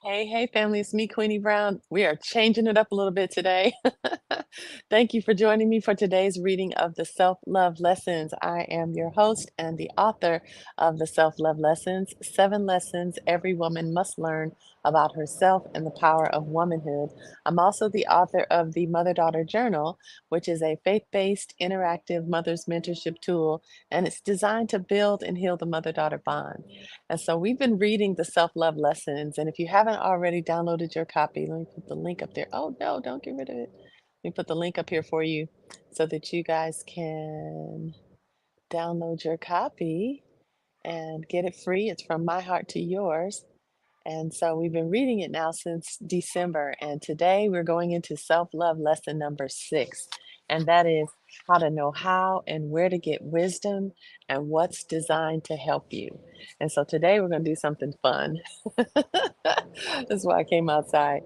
Hey, hey, family, it's me, Queenie Brown. We are changing it up a little bit today. Thank you for joining me for today's reading of the Self Love Lessons. I am your host and the author of the Self Love Lessons, 7 lessons every woman must learn about herself and the power of womanhood. I'm also the author of the Mother Daughter Journal, which is a faith based interactive mother's mentorship tool, and it's designed to build and heal the mother daughter bond. And so we've been reading the self-love lessons. And if you haven't already downloaded your copy, let me put the link up there. Oh, no, don't get rid of it. Let me put the link up here for you so that you guys can download your copy and get it free. It's from my heart to yours. And so we've been reading it now since December. And today we're going into self love lesson number 6. And that is how to know how and where to get wisdom and what's designed to help you. And so today we're going to do something fun. That's why I came outside.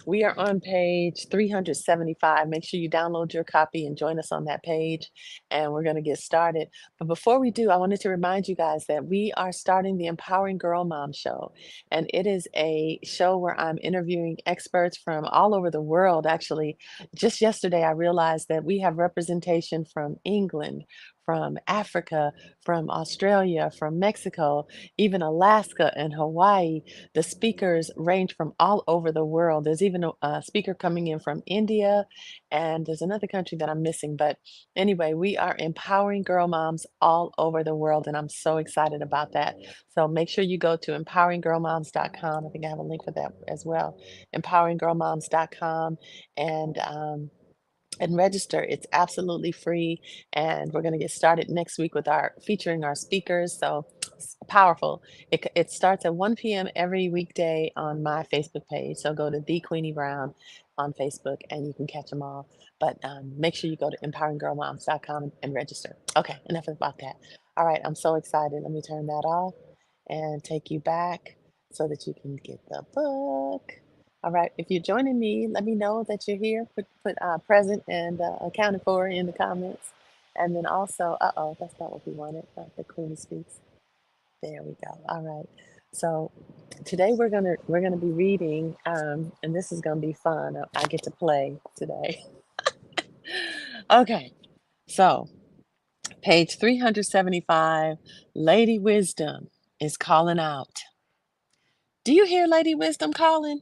We are on page 375. Make sure you download your copy and join us on that page. And we're going to get started. But before we do, I wanted to remind you guys that we are starting the Empowering Girl Mom Show. And it is a show where I'm interviewing experts from all over the world. Actually, just yesterday, I realized that we have representation from England, from Africa, from Australia, from Mexico, even Alaska and Hawaii. The speakers range from all over the world. There's even a speaker coming in from India, and there's another country that I'm missing. But anyway, we are empowering girl moms all over the world, and I'm so excited about that. So make sure you go to empoweringgirlmoms.com. I think I have a link for that as well. Empoweringgirlmoms.com and register. It's absolutely free, and we're going to get started next week with our featuring our speakers. So it's powerful. It starts at 1 p.m. every weekday on my Facebook page. So go to the Queenie Brown on Facebook, and you can catch them all. But make sure you go to empoweringgirlmoms.com and register. Okay, enough about that. All right, I'm so excited. Let me turn that off and take you back so that you can get the book. All right, if you're joining me, let me know that you're here. Put present and accounted for in the comments. And then also, uh-oh, that's not what we wanted. The Queen speaks. There we go. All right. So today we're gonna be reading, and this is gonna be fun. I get to play today. Okay, so page 375, Lady Wisdom is calling out. Do you hear Lady Wisdom calling?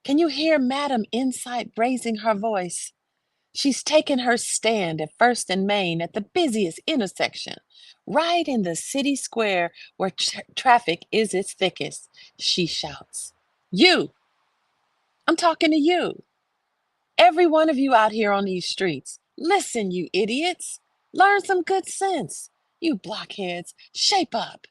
Can you hear Madam Insight raising her voice? She's taken her stand at First and Main at the busiest intersection, right in the city square where traffic is its thickest. She shouts, You! I'm talking to you. Every one of you out here on these streets. Listen, you idiots. Learn some good sense. You blockheads, shape up.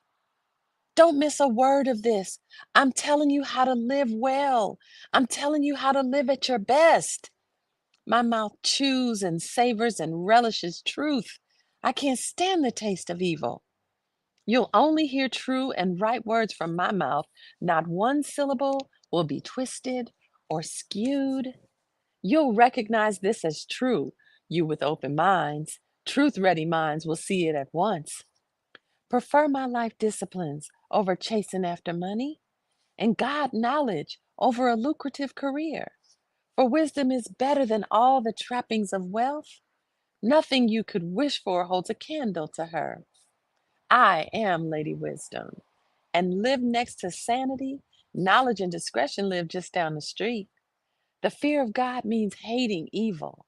Don't miss a word of this. I'm telling you how to live well. I'm telling you how to live at your best. My mouth chews and savors and relishes truth. I can't stand the taste of evil. You'll only hear true and right words from my mouth. Not one syllable will be twisted or skewed. You'll recognize this as true. You with open minds, truth ready minds will see it at once. Prefer my life disciplines over chasing after money, and God knowledge over a lucrative career. For wisdom is better than all the trappings of wealth. Nothing you could wish for holds a candle to her. I am Lady Wisdom, and live next to sanity. Knowledge and discretion live just down the street. The fear of God means hating evil,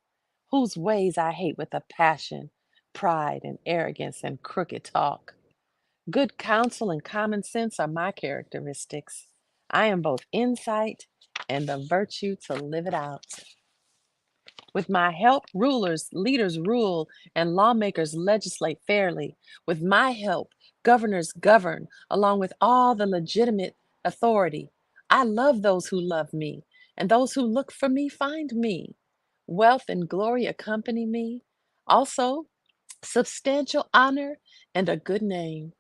whose ways I hate with a passion, pride and arrogance and crooked talk. Good counsel and common sense are my characteristics. I am both insight and the virtue to live it out. With my help, rulers, leaders rule, and lawmakers legislate fairly. With my help, governors govern, along with all the legitimate authority. I love those who love me, and those who look for me find me. Wealth and glory accompany me. Also, substantial honor and a good name.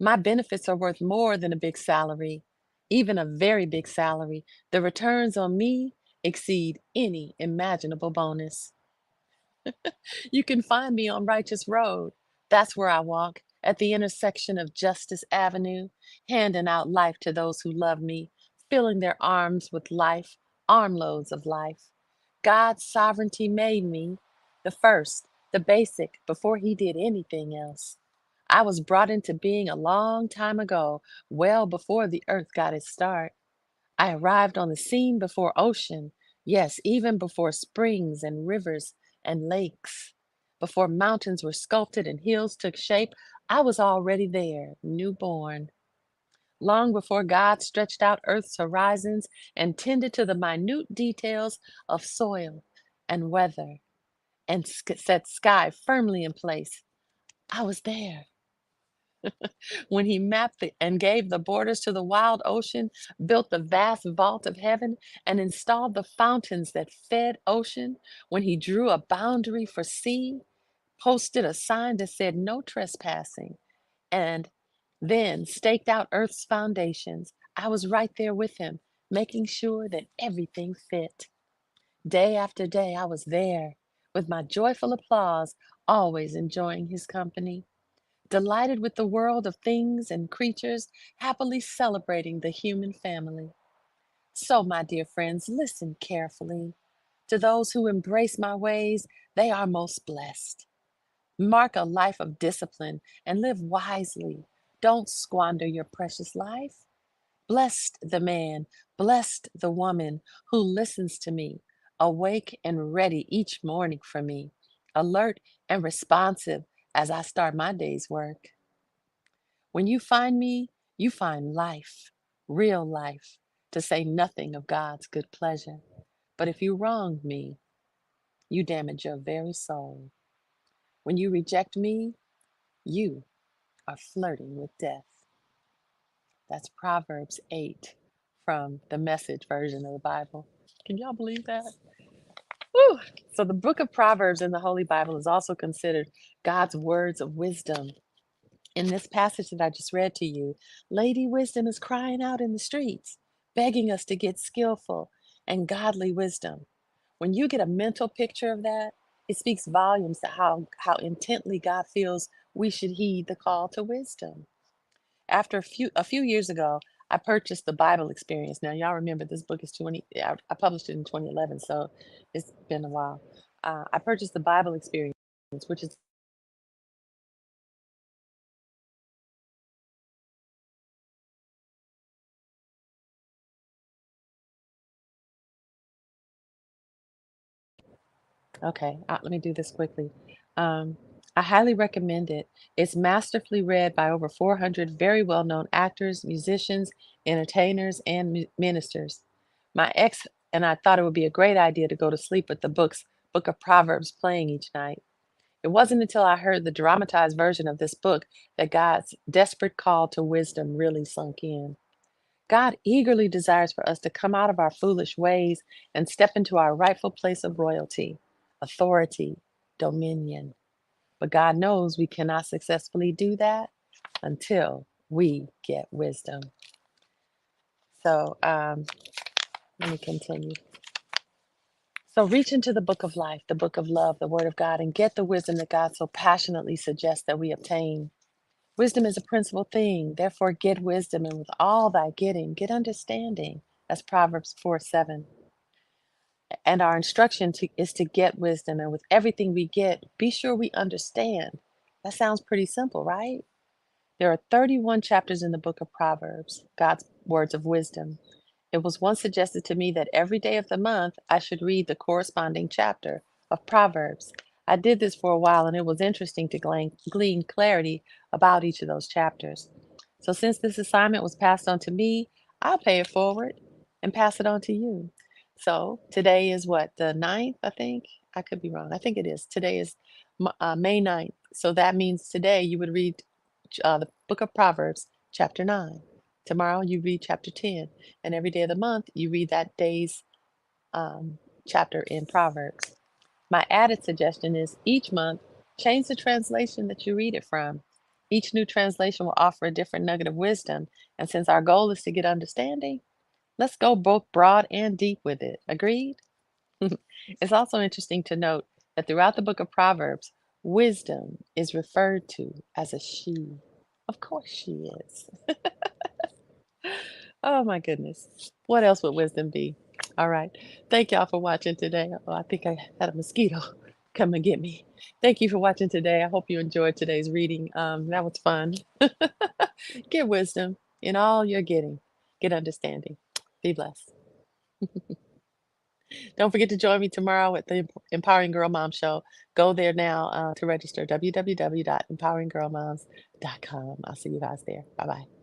My benefits are worth more than a big salary, even a very big salary. The returns on me exceed any imaginable bonus. You can find me on Righteous Road. That's where I walk, at the intersection of Justice Avenue, handing out life to those who love me, filling their arms with life, armloads of life. God's sovereignty made me the first, the basic, before he did anything else. I was brought into being a long time ago, well before the earth got its start. I arrived on the scene before ocean, yes, even before springs and rivers and lakes. Before mountains were sculpted and hills took shape, I was already there, newborn. Long before God stretched out earth's horizons and tended to the minute details of soil and weather and set sky firmly in place, I was there. When he mapped and gave the borders to the wild ocean, built the vast vault of heaven, and installed the fountains that fed ocean, when he drew a boundary for sea, posted a sign that said no trespassing, and then staked out earth's foundations, I was right there with him, making sure that everything fit. Day after day, I was there, with my joyful applause, always enjoying his company, delighted with the world of things and creatures, happily celebrating the human family. So, my dear friends, listen carefully. To those who embrace my ways, they are most blessed. Mark a life of discipline and live wisely. Don't squander your precious life. Blessed the man, blessed the woman who listens to me, awake and ready each morning for me, alert and responsive as I start my day's work. When you find me, you find life, real life, to say nothing of God's good pleasure. But if you wrong me, you damage your very soul. When you reject me, you are flirting with death. That's Proverbs 8 from the Message version of the Bible. Can y'all believe that? Whew. So, the book of Proverbs in the Holy Bible is also considered God's words of wisdom. In this passage that I just read to you, Lady Wisdom is crying out in the streets, begging us to get skillful and godly wisdom. When you get a mental picture of that, it speaks volumes to how intently God feels we should heed the call to wisdom. After a few years ago, I purchased the Bible Experience. Now, y'all remember this book is 20. I published it in 2011, so it's been a while. I purchased the Bible Experience, which is okay. Let me do this quickly. Um, I highly recommend it. It's masterfully read by over 400 very well-known actors, musicians, entertainers, and ministers. My ex and I thought it would be a great idea to go to sleep with the Book of Proverbs playing each night. It wasn't until I heard the dramatized version of this book that God's desperate call to wisdom really sunk in. God eagerly desires for us to come out of our foolish ways and step into our rightful place of royalty, authority, dominion. But God knows we cannot successfully do that until we get wisdom. So let me continue. So reach into the book of life, the book of love, the word of God, and get the wisdom that God so passionately suggests that we obtain. Wisdom is a principal thing. Therefore, get wisdom, and with all thy getting, get understanding. That's Proverbs 4:7. And our instruction is to get wisdom. And with everything we get, be sure we understand. That sounds pretty simple, right? There are 31 chapters in the book of Proverbs, God's words of wisdom. It was once suggested to me that every day of the month I should read the corresponding chapter of Proverbs. I did this for a while and it was interesting to glean clarity about each of those chapters. So, since this assignment was passed on to me, I'll pay it forward and pass it on to you. So, today is what, the 9th, I think? I could be wrong. I think it is. Today is May 9th. So, that means today you would read the book of Proverbs, chapter 9. Tomorrow you read chapter 10. And every day of the month you read that day's um, chapter in Proverbs. My added suggestion is each month, change the translation that you read it from. Each new translation will offer a different nugget of wisdom. And since our goal is to get understanding, let's go both broad and deep with it. Agreed? It's also interesting to note that throughout the book of Proverbs, wisdom is referred to as a she. Of course she is. Oh my goodness. What else would wisdom be? All right. Thank y'all for watching today. Oh, I think I had a mosquito come and get me. Thank you for watching today. I hope you enjoyed today's reading. That was fun. Get wisdom in all you're getting. Get understanding. Be blessed. Don't forget to join me tomorrow at the Empowering Girl Mom Show. Go there now to register www.empoweringgirlmoms.com. I'll see you guys there. Bye bye.